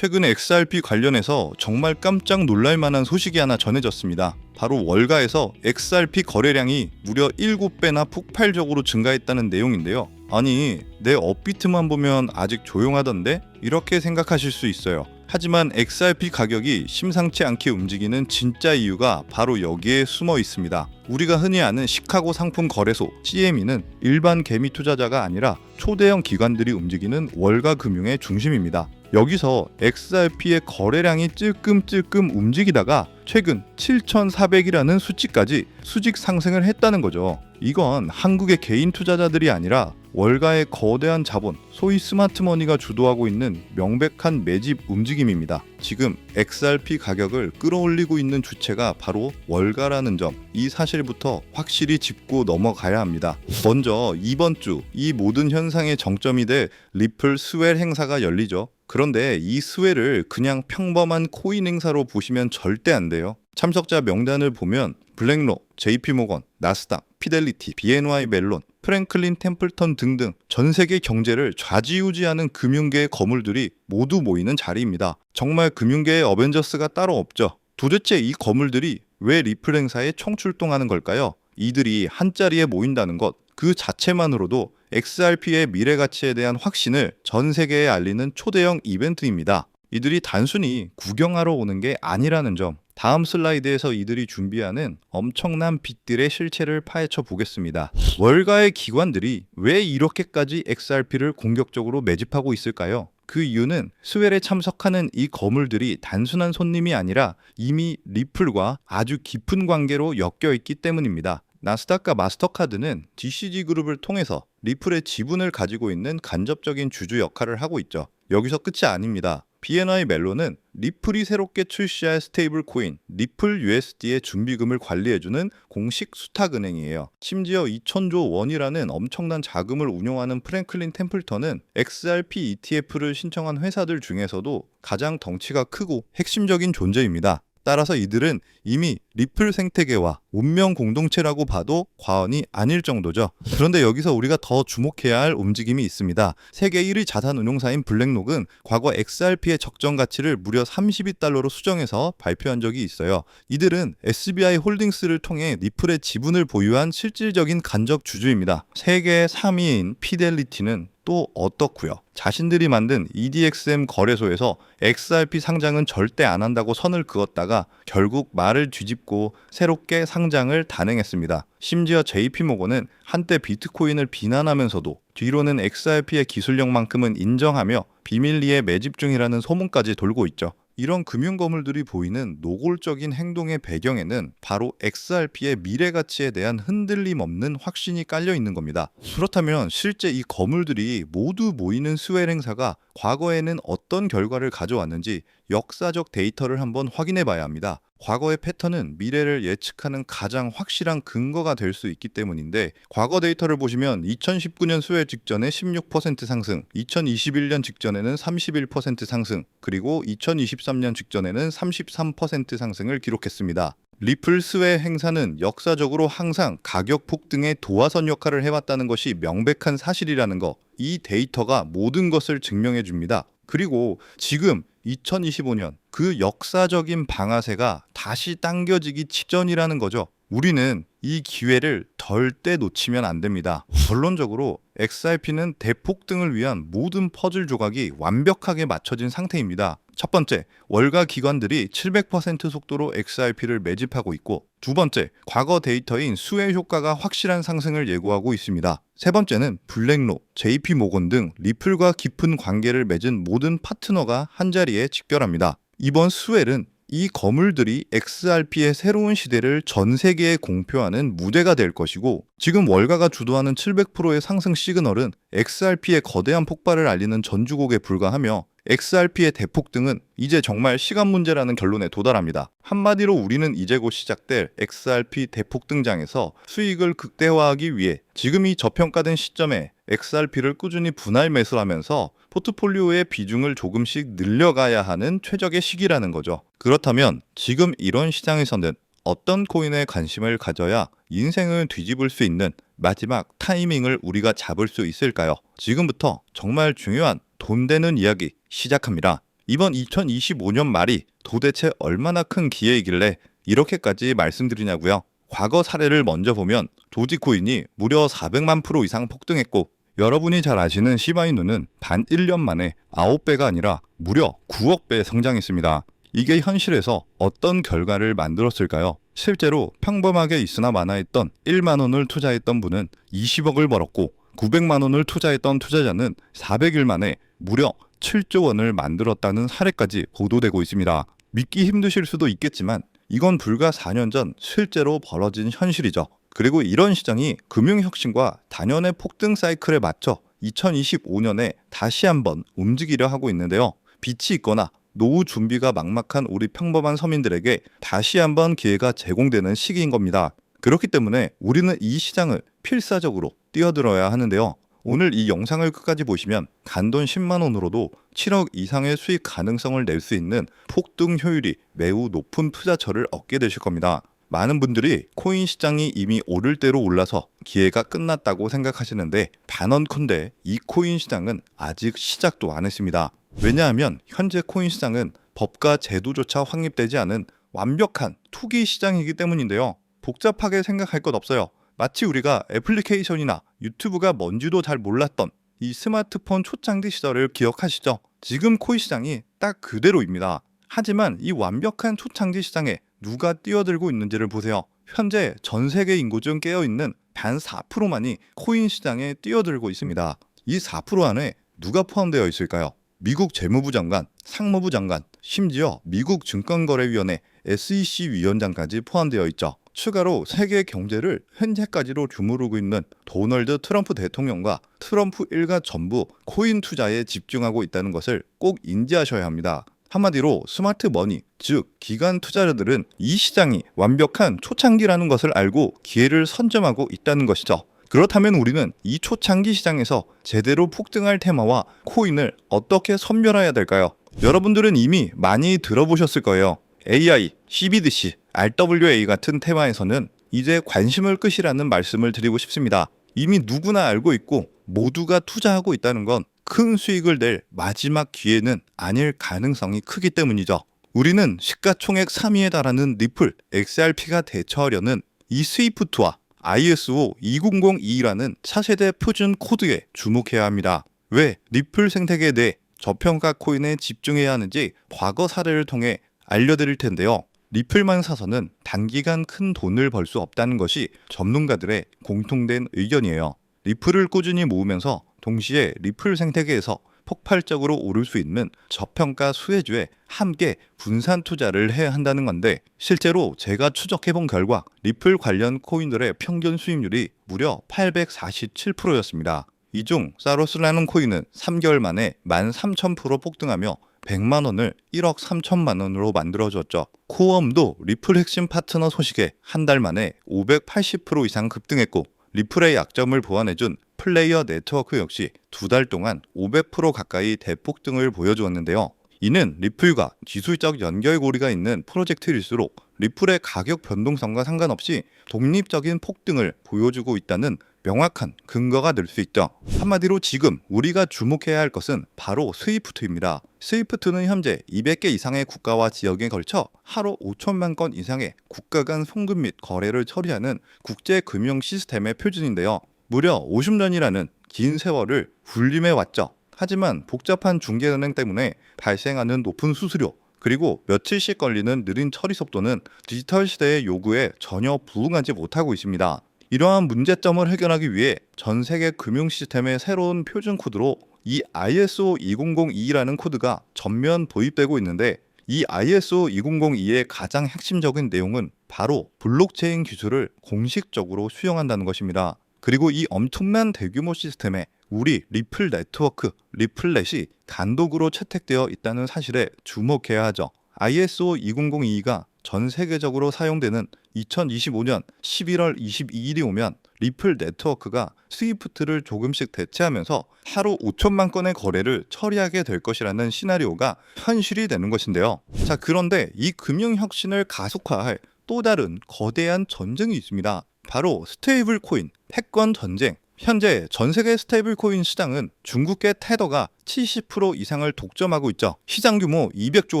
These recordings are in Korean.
최근 XRP 관련해서 정말 깜짝 놀랄 만한 소식이 하나 전해졌습니다. 바로 월가에서 XRP 거래량이 무려 7배나 폭발적으로 증가했다는 내용인데요. 아니, 내 업비트만 보면 아직 조용하던데? 이렇게 생각하실 수 있어요. 하지만 XRP 가격이 심상치 않게 움직이는 진짜 이유가 바로 여기에 숨어 있습니다. 우리가 흔히 아는 시카고 상품 거래소 CME는 일반 개미 투자자가 아니라 초대형 기관들이 움직이는 월가 금융의 중심입니다. 여기서 XRP의 거래량이 찔끔찔끔 움직이다가 최근 7,400이라는 수치까지 수직 상승을 했다는 거죠. 이건 한국의 개인 투자자들이 아니라 월가의 거대한 자본, 소위 스마트머니가 주도하고 있는 명백한 매집 움직임입니다. 지금 XRP 가격을 끌어올리고 있는 주체가 바로 월가라는 점, 이 사실부터 확실히 짚고 넘어가야 합니다. 먼저 이번 주 이 모든 현상의 정점이 될 리플 스웰 행사가 열리죠. 그런데 이 스웰을 그냥 평범한 코인 행사로 보시면 절대 안 돼요. 참석자 명단을 보면 블랙록, JP모건, 나스닥, 피델리티, BNY 멜론, 프랭클린 템플턴 등등 전 세계 경제를 좌지우지하는 금융계의 거물들이 모두 모이는 자리입니다. 정말 금융계의 어벤져스가 따로 없죠. 도대체 이 거물들이 왜 리플 행사에 총출동하는 걸까요? 이들이 한자리에 모인다는 것, 그 자체만으로도 XRP의 미래 가치에 대한 확신을 전 세계에 알리는 초대형 이벤트입니다. 이들이 단순히 구경하러 오는 게 아니라는 점, 다음 슬라이드에서 이들이 준비하는 엄청난 빚들의 실체를 파헤쳐 보겠습니다. 월가의 기관들이 왜 이렇게까지 XRP를 공격적으로 매집하고 있을까요? 그 이유는 스웰에 참석하는 이 거물들이 단순한 손님이 아니라 이미 리플과 아주 깊은 관계로 엮여 있기 때문입니다. 나스닥과 마스터카드는 GCG 그룹을 통해서 리플의 지분을 가지고 있는 간접적인 주주 역할을 하고 있죠. 여기서 끝이 아닙니다. BNY 멜론은 리플이 새롭게 출시할 스테이블 코인 리플 USD의 준비금을 관리해주는 공식 수탁은행이에요. 심지어 2,000조 원이라는 엄청난 자금을 운용하는 프랭클린 템플턴은 XRP ETF를 신청한 회사들 중에서도 가장 덩치가 크고 핵심적인 존재입니다. 따라서 이들은 이미 리플 생태계와 운명 공동체라고 봐도 과언이 아닐 정도죠. 그런데 여기서 우리가 더 주목해야 할 움직임이 있습니다. 세계 1위 자산 운용사인 블랙록은 과거 XRP의 적정 가치를 무려 32달러로 수정해서 발표한 적이 있어요. 이들은 SBI 홀딩스를 통해 리플의 지분을 보유한 실질적인 간접 주주입니다. 세계 3위인 피델리티는 또 어떻고요? 자신들이 만든 EDXM 거래소에서 XRP 상장은 절대 안 한다고 선을 그었다가 결국 말을 뒤집고 새롭게 상장을 단행했습니다. 심지어 JP모건은 한때 비트코인을 비난하면서도 뒤로는 XRP의 기술력만큼은 인정하며 비밀리에 매집 중이라는 소문까지 돌고 있죠. 이런 금융거물들이 보이는 노골적인 행동의 배경에는 바로 XRP의 미래 가치에 대한 흔들림 없는 확신이 깔려 있는 겁니다. 그렇다면 실제 이 거물들이 모두 모이는 스웰 행사가 과거에는 어떤 결과를 가져왔는지 역사적 데이터를 한번 확인해 봐야 합니다. 과거의 패턴은 미래를 예측하는 가장 확실한 근거가 될 수 있기 때문인데, 과거 데이터를 보시면 2019년 스웰 직전에 16% 상승, 2021년 직전에는 31% 상승, 그리고 2023년 직전에는 33% 상승을 기록했습니다. 리플 스웰 행사는 역사적으로 항상 가격 폭등의 도화선 역할을 해왔다는 것이 명백한 사실이라는 거, 이 데이터가 모든 것을 증명해 줍니다. 그리고 지금 2025년 그 역사적인 방아쇠가 다시 당겨지기 직전이라는 거죠. 우리는 이 기회를 절대 놓치면 안 됩니다. 결론적으로 XRP는 대폭등을 위한 모든 퍼즐 조각이 완벽하게 맞춰진 상태입니다. 첫 번째, 월가 기관들이 700% 속도로 XRP를 매집하고 있고, 두 번째, 과거 데이터인 스웰 효과가 확실한 상승을 예고하고 있습니다. 세 번째는 블랙록, JP모건 등 리플과 깊은 관계를 맺은 모든 파트너가 한자리에 집결합니다. 이번 스웰은 이 거물들이 XRP의 새로운 시대를 전 세계에 공표하는 무대가 될 것이고, 지금 월가가 주도하는 700%의 상승 시그널은 XRP의 거대한 폭발을 알리는 전주곡에 불과하며, XRP의 대폭등은 이제 정말 시간 문제라는 결론에 도달합니다. 한마디로 우리는 이제 곧 시작될 XRP 대폭등장에서 수익을 극대화하기 위해 지금 이 저평가된 시점에 XRP를 꾸준히 분할 매수하면서 포트폴리오의 비중을 조금씩 늘려가야 하는 최적의 시기라는 거죠. 그렇다면 지금 이런 시장에서는 어떤 코인에 관심을 가져야 인생을 뒤집을 수 있는 마지막 타이밍을 우리가 잡을 수 있을까요? 지금부터 정말 중요한 돈 되는 이야기 시작합니다. 이번 2025년 말이 도대체 얼마나 큰 기회이길래 이렇게까지 말씀드리냐고요? 과거 사례를 먼저 보면 도지코인이 무려 400만 프로 이상 폭등했고, 여러분이 잘 아시는 시바이누는 단 1년 만에 9배가 아니라 무려 9억 배 성장했습니다. 이게 현실에서 어떤 결과를 만들었을까요? 실제로 평범하게 있으나 마나했던 1만 원을 투자했던 분은 20억을 벌었고, 900만 원을 투자했던 투자자는 400일 만에 무려 7조 원을 만들었다는 사례까지 보도되고 있습니다. 믿기 힘드실 수도 있겠지만 이건 불과 4년 전 실제로 벌어진 현실이죠. 그리고 이런 시장이 금융혁신과 단연의 폭등 사이클에 맞춰 2025년에 다시 한번 움직이려 하고 있는데요. 빚이 있거나 노후 준비가 막막한 우리 평범한 서민들에게 다시 한번 기회가 제공되는 시기인 겁니다. 그렇기 때문에 우리는 이 시장을 필사적으로 뛰어들어야 하는데요. 오늘 이 영상을 끝까지 보시면 단돈 10만 원으로도 7억 이상의 수익 가능성을 낼 수 있는 폭등 효율이 매우 높은 투자처를 얻게 되실 겁니다. 많은 분들이 코인 시장이 이미 오를 대로 올라서 기회가 끝났다고 생각하시는데, 단언컨대 이 코인 시장은 아직 시작도 안 했습니다. 왜냐하면 현재 코인 시장은 법과 제도조차 확립되지 않은 완벽한 투기 시장이기 때문인데요. 복잡하게 생각할 것 없어요. 마치 우리가 애플리케이션이나 유튜브가 뭔지도 잘 몰랐던 이 스마트폰 초창기 시절을 기억하시죠? 지금 코인 시장이 딱 그대로입니다. 하지만 이 완벽한 초창기 시장에 누가 뛰어들고 있는지를 보세요. 현재 전 세계 인구 중 깨어있는 단 4%만이 코인 시장에 뛰어들고 있습니다. 이 4% 안에 누가 포함되어 있을까요? 미국 재무부 장관, 상무부 장관, 심지어 미국 증권거래위원회 SEC 위원장까지 포함되어 있죠. 추가로 세계 경제를 현재까지로 주무르고 있는 도널드 트럼프 대통령과 트럼프 일가 전부 코인 투자에 집중하고 있다는 것을 꼭 인지하셔야 합니다. 한마디로 스마트 머니, 즉 기관 투자자들은 이 시장이 완벽한 초창기라는 것을 알고 기회를 선점하고 있다는 것이죠. 그렇다면 우리는 이 초창기 시장에서 제대로 폭등할 테마와 코인을 어떻게 선별해야 될까요? 여러분들은 이미 많이 들어보셨을 거예요. AI, CBDC, RWA 같은 테마에서는 이제 관심을 끄시라는 말씀을 드리고 싶습니다. 이미 누구나 알고 있고 모두가 투자하고 있다는 건 큰 수익을 낼 마지막 기회는 아닐 가능성이 크기 때문이죠. 우리는 시가총액 3위에 달하는 리플, XRP가 대처하려는 이 스위프트와 ISO 2002라는 차세대 표준 코드에 주목해야 합니다. 왜 리플 생태계 내 저평가 코인에 집중해야 하는지 과거 사례를 통해 알려드릴 텐데요. 리플만 사서는 단기간 큰 돈을 벌 수 없다는 것이 전문가들의 공통된 의견이에요. 리플을 꾸준히 모으면서 동시에 리플 생태계에서 폭발적으로 오를 수 있는 저평가 수혜주에 함께 분산 투자를 해야 한다는 건데, 실제로 제가 추적해본 결과 리플 관련 코인들의 평균 수익률이 무려 847%였습니다. 이 중 사로스라는 코인은 3개월 만에 13,000% 폭등하며 100만 원을 1억 3천만 원으로 만들어줬죠. 코엄도 리플 핵심 파트너 소식에 한 달 만에 580% 이상 급등했고, 리플의 약점을 보완해준 플레이어 네트워크 역시 두 달 동안 500% 가까이 대폭등을 보여주었는데요. 이는 리플과 기술적 연결고리가 있는 프로젝트일수록 리플의 가격 변동성과 상관없이 독립적인 폭등을 보여주고 있다는 명확한 근거가 될 수 있죠. 한마디로 지금 우리가 주목해야 할 것은 바로 스위프트입니다. 스위프트는 현재 200개 이상의 국가와 지역에 걸쳐 하루 5천만 건 이상의 국가 간 송금 및 거래를 처리하는 국제 금융 시스템의 표준인데요. 무려 50년이라는 긴 세월을 군림해 왔죠. 하지만 복잡한 중개은행 때문에 발생하는 높은 수수료, 그리고 며칠씩 걸리는 느린 처리 속도는 디지털 시대의 요구에 전혀 부응하지 못하고 있습니다. 이러한 문제점을 해결하기 위해 전 세계 금융 시스템의 새로운 표준 코드로 이 ISO 2002라는 코드가 전면 도입되고 있는데, 이 ISO 2002의 가장 핵심적인 내용은 바로 블록체인 기술을 공식적으로 수용한다는 것입니다. 그리고 이 엄청난 대규모 시스템에 우리 리플 네트워크, 리플렛이 단독으로 채택되어 있다는 사실에 주목해야 하죠. ISO 2002가 전 세계적으로 사용되는 2025년 11월 22일이 오면 리플 네트워크가 스위프트를 조금씩 대체하면서 하루 5천만 건의 거래를 처리하게 될 것이라는 시나리오가 현실이 되는 것인데요. 자, 그런데 이 금융혁신을 가속화할 또 다른 거대한 전쟁이 있습니다. 바로 스테이블 코인, 패권 전쟁, 현재 전 세계 스테이블 코인 시장은 중국계 테더가 70% 이상을 독점하고 있죠. 시장 규모 200조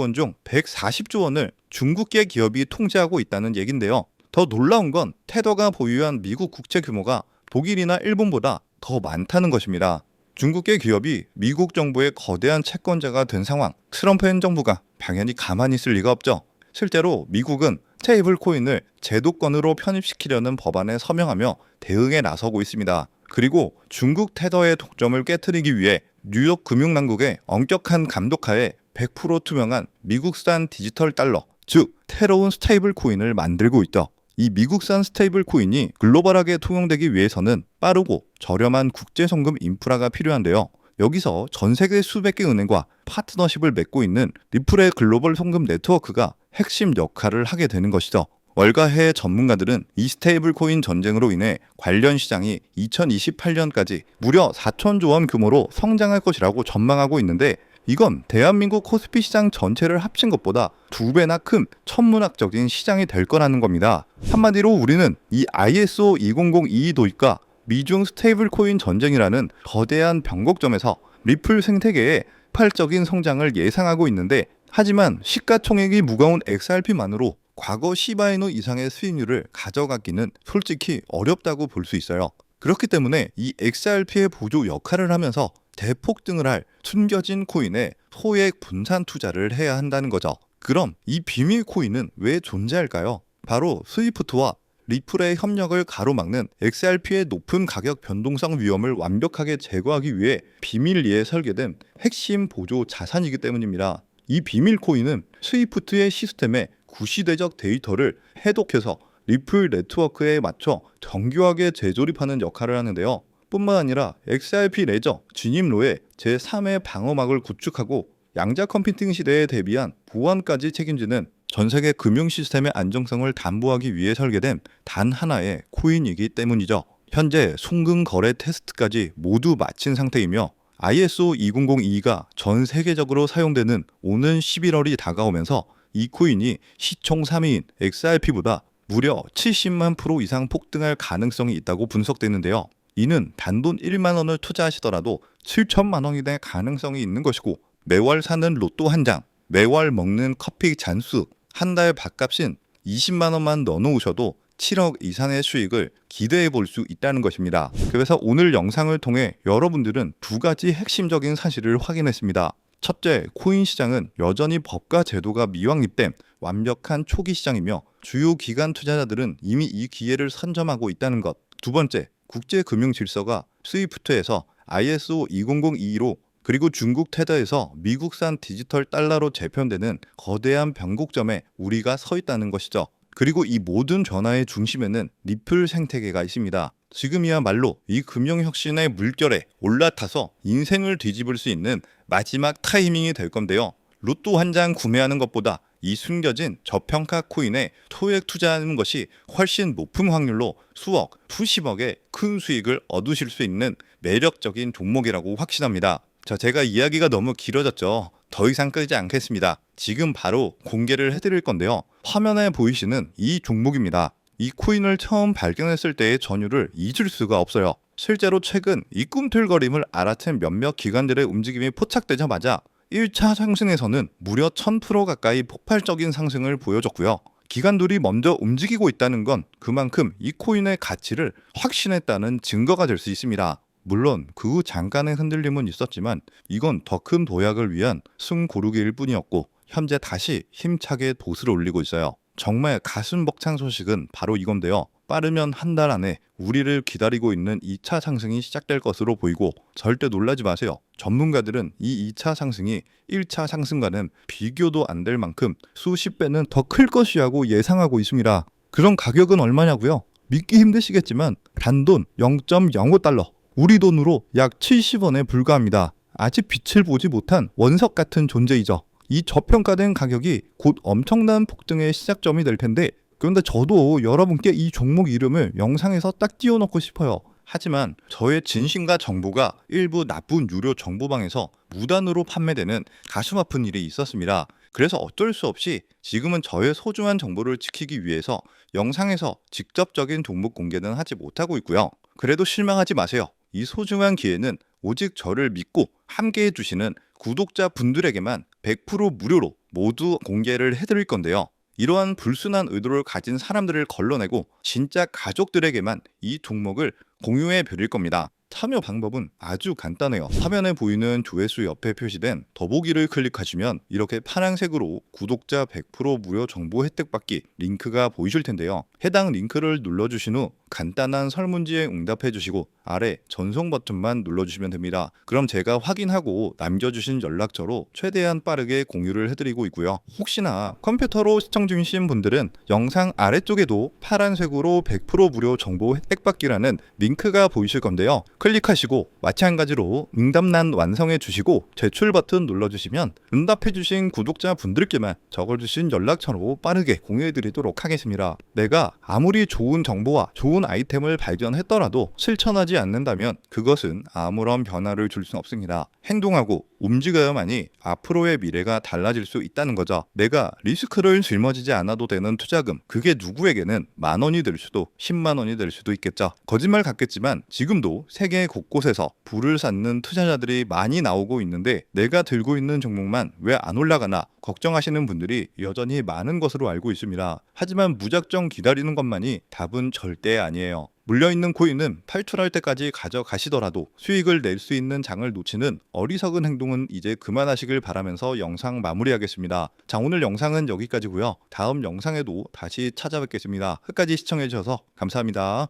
원 중 140조 원을 중국계 기업이 통제하고 있다는 얘긴데요. 더 놀라운 건 테더가 보유한 미국 국채 규모가 독일이나 일본보다 더 많다는 것입니다. 중국계 기업이 미국 정부의 거대한 채권자가 된 상황, 트럼프 행정부가 당연히 가만히 있을 리가 없죠. 실제로 미국은 스테이블 코인을 제도권으로 편입시키려는 법안에 서명하며 대응에 나서고 있습니다. 그리고 중국 테더의 독점을 깨트리기 위해 뉴욕 금융당국의 엄격한 감독하에 100% 투명한 미국산 디지털 달러, 즉 새로운 스테이블 코인을 만들고 있죠. 이 미국산 스테이블 코인이 글로벌하게 통용되기 위해서는 빠르고 저렴한 국제송금 인프라가 필요한데요. 여기서 전 세계 수백 개 은행과 파트너십을 맺고 있는 리플의 글로벌 송금 네트워크가 핵심 역할을 하게 되는 것이죠. 월가해외 전문가들은 이 스테이블 코인 전쟁으로 인해 관련 시장이 2028년까지 무려 4천조 원 규모로 성장할 것이라고 전망하고 있는데, 이건 대한민국 코스피 시장 전체를 합친 것보다 2배나 큰 천문학적인 시장이 될 거라는 겁니다. 한마디로 우리는 이 ISO 20022 도입과 미중 스테이블 코인 전쟁이라는 거대한 변곡점에서 리플 생태계의 폭발적인 성장을 예상하고 있는데, 하지만 시가총액이 무거운 XRP만으로 과거 시바이노 이상의 수익률을 가져가기는 솔직히 어렵다고 볼 수 있어요. 그렇기 때문에 이 XRP의 보조 역할을 하면서 대폭등을 할 숨겨진 코인에 소액 분산 투자를 해야 한다는 거죠. 그럼 이 비밀 코인은 왜 존재할까요? 바로 스위프트와 리플의 협력을 가로막는 XRP의 높은 가격 변동성 위험을 완벽하게 제거하기 위해 비밀리에 설계된 핵심 보조 자산이기 때문입니다. 이 비밀 코인은 스위프트의 시스템에 구시대적 데이터를 해독해서 리플 네트워크에 맞춰 정교하게 재조립하는 역할을 하는데요. 뿐만 아니라 XRP 레저 진입로에 제3의 방어막을 구축하고 양자 컴퓨팅 시대에 대비한 보안까지 책임지는 전 세계 금융 시스템의 안정성을 담보하기 위해 설계된 단 하나의 코인이기 때문이죠. 현재 송금 거래 테스트까지 모두 마친 상태이며 ISO 20022가 전 세계적으로 사용되는 오는 11월이 다가오면서 이 코인이 시총 3위인 XRP보다 무려 70만 % 이상 폭등할 가능성이 있다고 분석되는데요. 이는 단돈 1만 원을 투자하시더라도 7천만 원이 될 가능성이 있는 것이고, 매월 사는 로또 한 장, 매월 먹는 커피 잔수, 한 달 밥값인 20만 원만 넣어놓으셔도 7억 이상의 수익을 기대해 볼 수 있다는 것입니다. 그래서 오늘 영상을 통해 여러분들은 두 가지 핵심적인 사실을 확인했습니다. 첫째, 코인 시장은 여전히 법과 제도가 미확립된 완벽한 초기 시장이며 주요 기관 투자자들은 이미 이 기회를 선점하고 있다는 것. 두 번째, 국제금융 질서가 스위프트에서 ISO 20022로 그리고 중국 테더에서 미국산 디지털 달러로 재편되는 거대한 변곡점에 우리가 서 있다는 것이죠. 그리고 이 모든 변화의 중심에는 리플 생태계가 있습니다. 지금이야말로 이 금융혁신의 물결에 올라타서 인생을 뒤집을 수 있는 마지막 타이밍이 될 건데요. 로또 한 장 구매하는 것보다 이 숨겨진 저평가 코인에 소액 투자하는 것이 훨씬 높은 확률로 수억, 수십억의 큰 수익을 얻으실 수 있는 매력적인 종목이라고 확신합니다. 제가 이야기가 너무 길어졌죠. 더 이상 끌지 않겠습니다. 지금 바로 공개를 해드릴 건데요. 화면에 보이시는 이 종목입니다. 이 코인을 처음 발견했을 때의 전율을 잊을 수가 없어요. 실제로 최근 이 꿈틀거림을 알아챈 몇몇 기관들의 움직임이 포착되자마자 1차 상승에서는 무려 1000% 가까이 폭발적인 상승을 보여줬고요. 기관들이 먼저 움직이고 있다는 건 그만큼 이 코인의 가치를 확신했다는 증거가 될 수 있습니다. 물론 그 후 잠깐의 흔들림은 있었지만 이건 더 큰 도약을 위한 숨고르기일 뿐이었고, 현재 다시 힘차게 돛을 올리고 있어요. 정말 가슴 벅찬 소식은 바로 이건데요. 빠르면 한 달 안에 우리를 기다리고 있는 2차 상승이 시작될 것으로 보이고, 절대 놀라지 마세요. 전문가들은 이 2차 상승이 1차 상승과는 비교도 안 될 만큼 수십 배는 더 클 것이라고 예상하고 있습니다. 그런 가격은 얼마냐고요? 믿기 힘드시겠지만 단돈 0.05달러, 우리 돈으로 약 70원에 불과합니다. 아직 빛을 보지 못한 원석 같은 존재이죠. 이 저평가된 가격이 곧 엄청난 폭등의 시작점이 될 텐데, 그런데 저도 여러분께 이 종목 이름을 영상에서 딱 띄워놓고 싶어요. 하지만 저의 진심과 정보가 일부 나쁜 유료 정보방에서 무단으로 판매되는 가슴 아픈 일이 있었습니다. 그래서 어쩔 수 없이 지금은 저의 소중한 정보를 지키기 위해서 영상에서 직접적인 종목 공개는 하지 못하고 있고요. 그래도 실망하지 마세요. 이 소중한 기회는 오직 저를 믿고 함께 해주시는 구독자 분들에게만 100% 무료로 모두 공개를 해드릴 건데요. 이러한 불순한 의도를 가진 사람들을 걸러내고 진짜 가족들에게만 이 종목을 공유해 드릴 겁니다. 참여 방법은 아주 간단해요. 화면에 보이는 조회수 옆에 표시된 더보기를 클릭하시면 이렇게 파란색으로 구독자 100% 무료 정보 혜택 받기 링크가 보이실 텐데요. 해당 링크를 눌러주신 후 간단한 설문지에 응답해 주시고 아래 전송 버튼만 눌러주시면 됩니다. 그럼 제가 확인하고 남겨주신 연락처로 최대한 빠르게 공유를 해드리고 있고요. 혹시나 컴퓨터로 시청 중이신 분들은 영상 아래쪽에도 파란색으로 100% 무료 정보 혜택 받기라는 링크가 보이실 건데요. 클릭하시고 마찬가지로 응답란 완성해 주시고 제출 버튼 눌러주시면 응답해 주신 구독자 분들께만 적어주신 연락처로 빠르게 공유해 드리도록 하겠습니다. 내가 아무리 좋은 정보와 좋은 아이템을 발견했더라도 실천하지 않는다면 그것은 아무런 변화를 줄 수 없습니다. 행동하고 움직여야만이 앞으로의 미래가 달라질 수 있다는 거죠. 내가 리스크를 짊어지지 않아도 되는 투자금, 그게 누구에게는 10,000원이 될 수도 10만 원이 될 수도 있겠죠. 거짓말 같겠지만 지금도 세계 곳곳에서 부를 쌓는 투자자들이 많이 나오고 있는데 내가 들고 있는 종목만 왜 안 올라가나 걱정하시는 분들이 여전히 많은 것으로 알고 있습니다. 하지만 무작정 기다리는 것만이 답은 절대 아니에요. 물려있는 코인은 팔출할 때까지 가져가시더라도 수익을 낼 수 있는 장을 놓치는 어리석은 행동은 이제 그만하시길 바라면서 영상 마무리하겠습니다. 자, 오늘 영상은 여기까지고요. 다음 영상에도 다시 찾아뵙겠습니다. 끝까지 시청해주셔서 감사합니다.